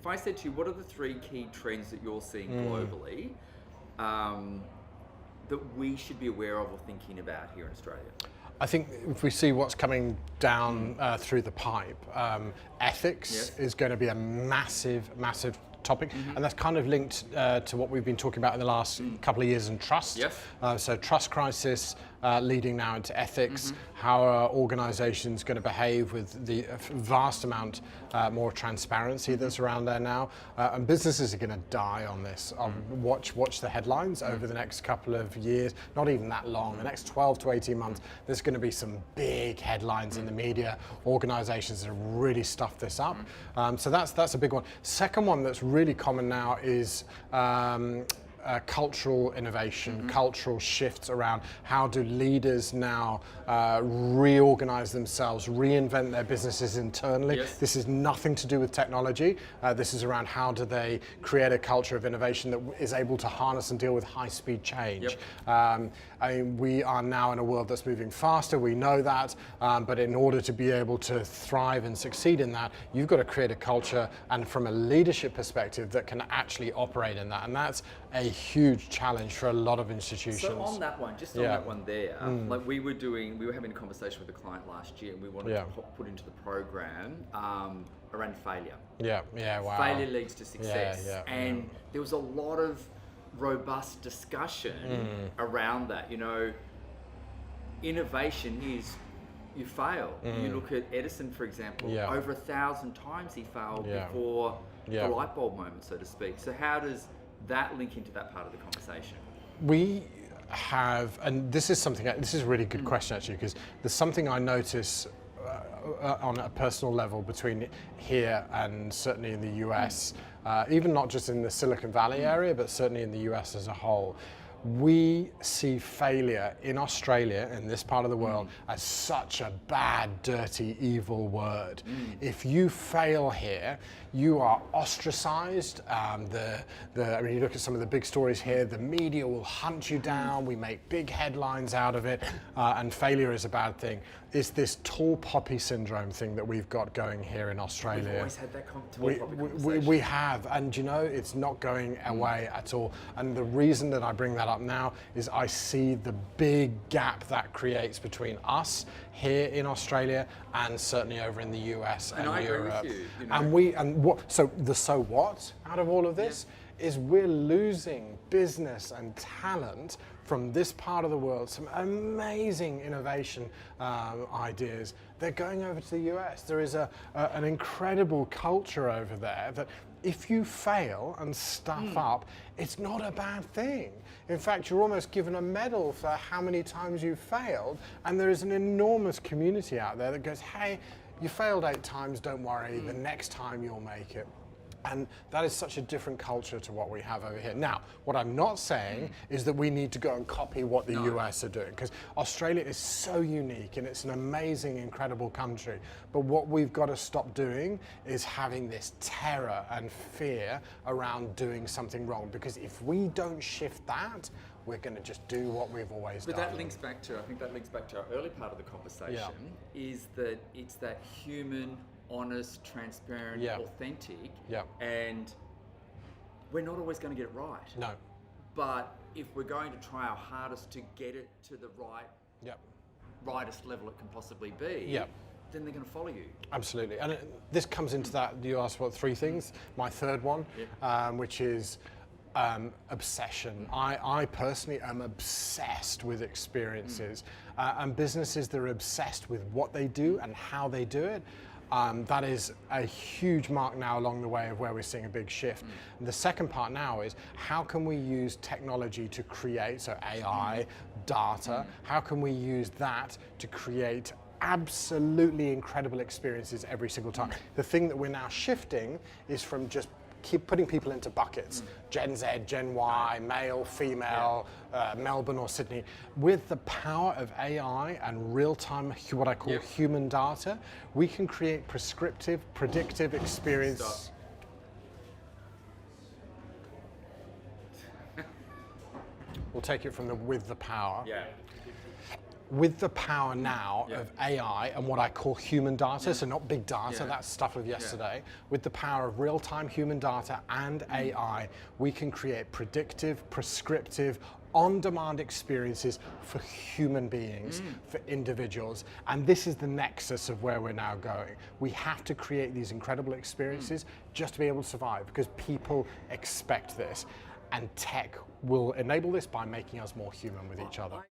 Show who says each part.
Speaker 1: if I said to you, what are the 3 key trends that you're seeing globally that we should be aware of or thinking about here in Australia?
Speaker 2: I think if we see what's coming down through the pipe, ethics is going to be a massive topic, and that's kind of linked to what we've been talking about in the last couple of years in trust. So trust crisis leading now into ethics, how are organizations going to behave with the vast amount more transparency that's around there now, and businesses are going to die on this. Watch the headlines over the next couple of years, not even that long, the next 12 to 18 months, there's going to be some big headlines in the media, organizations that have really stuffed this up. So that's a big one. Second one that's really common now is cultural innovation, cultural shifts around how do leaders now reorganize themselves, reinvent their businesses internally. This is nothing to do with technology. This is around how do they create a culture of innovation that is able to harness and deal with high-speed change. I mean, we are now in a world that's moving faster, we know that, but in order to be able to thrive and succeed in that, you've got to create a culture, and from a leadership perspective, that can actually operate in that, and that's a huge challenge for a lot of institutions.
Speaker 1: So on that one, just on that one there, like we were having a conversation with a client last year, and we wanted to put into the program around failure.
Speaker 2: Wow.
Speaker 1: Failure leads to success, and there was a lot of robust discussion around that. You know, innovation is you fail. You look at Edison, for example, over 1,000 times he failed before the light bulb moment, so to speak. So how does that link into that part of the conversation?
Speaker 2: We have, and this is a really good question actually, because there's something I notice on a personal level between here and certainly in the US, even not just in the Silicon Valley area, but certainly in the US as a whole. We see failure in Australia, in this part of the world, as such a bad, dirty, evil word. If you fail here, you are ostracized. I mean, you look at some of the big stories here, the media will hunt you down, we make big headlines out of it, and failure is a bad thing. It's this tall poppy syndrome thing that we've got going here in Australia.
Speaker 1: We've always had that tall poppy conversation.
Speaker 2: We have, and you know, it's not going away at all. And the reason that I bring that up now is I see the big gap that creates between us here in Australia and certainly over in the US and
Speaker 1: I
Speaker 2: Europe.
Speaker 1: agree with you, you know.
Speaker 2: And so what out of all of this is we're losing business and talent from this part of the world, some amazing innovation ideas. They're going over to the US. There is an incredible culture over there that if you fail and stuff up, it's not a bad thing. In fact, you're almost given a medal for how many times you've failed, and there is an enormous community out there that goes, hey, you failed 8 times, don't worry, the next time you'll make it. And that is such a different culture to what we have over here. Now, what I'm not saying is that we need to go and copy what the US are doing, because Australia is so unique and it's an amazing, incredible country. But what we've got to stop doing is having this terror and fear around doing something wrong, because if we don't shift that, we're going to just do what we've always done.
Speaker 1: But that links back to, I think that links back to our early part of the conversation, is that it's that human, honest, transparent, authentic, and we're not always going to get it right.
Speaker 2: No.
Speaker 1: But if we're going to try our hardest to get it to the rightest level it can possibly be, then they're going to follow you.
Speaker 2: Absolutely. And this comes into that, you asked what 3 things, my third one, which is obsession. I personally am obsessed with experiences, and businesses that are obsessed with what they do and how they do it. That is a huge mark now along the way of where we're seeing a big shift. And the second part now is how can we use technology to create, so AI, data, how can we use that to create absolutely incredible experiences every single time? The thing that we're now shifting is from just keep putting people into buckets, Gen Z, Gen Y, male, female, Melbourne or Sydney. With the power of AI and real-time, what I call human data, we can create prescriptive, predictive experience. We'll take it from with the power. with the power now of AI and what I call human data, so not big data, that's stuff of yesterday, with the power of real-time human data and AI, we can create predictive, prescriptive, on-demand experiences for human beings, for individuals. And this is the nexus of where we're now going. We have to create these incredible experiences just to be able to survive, because people expect this. And tech will enable this by making us more human with each other.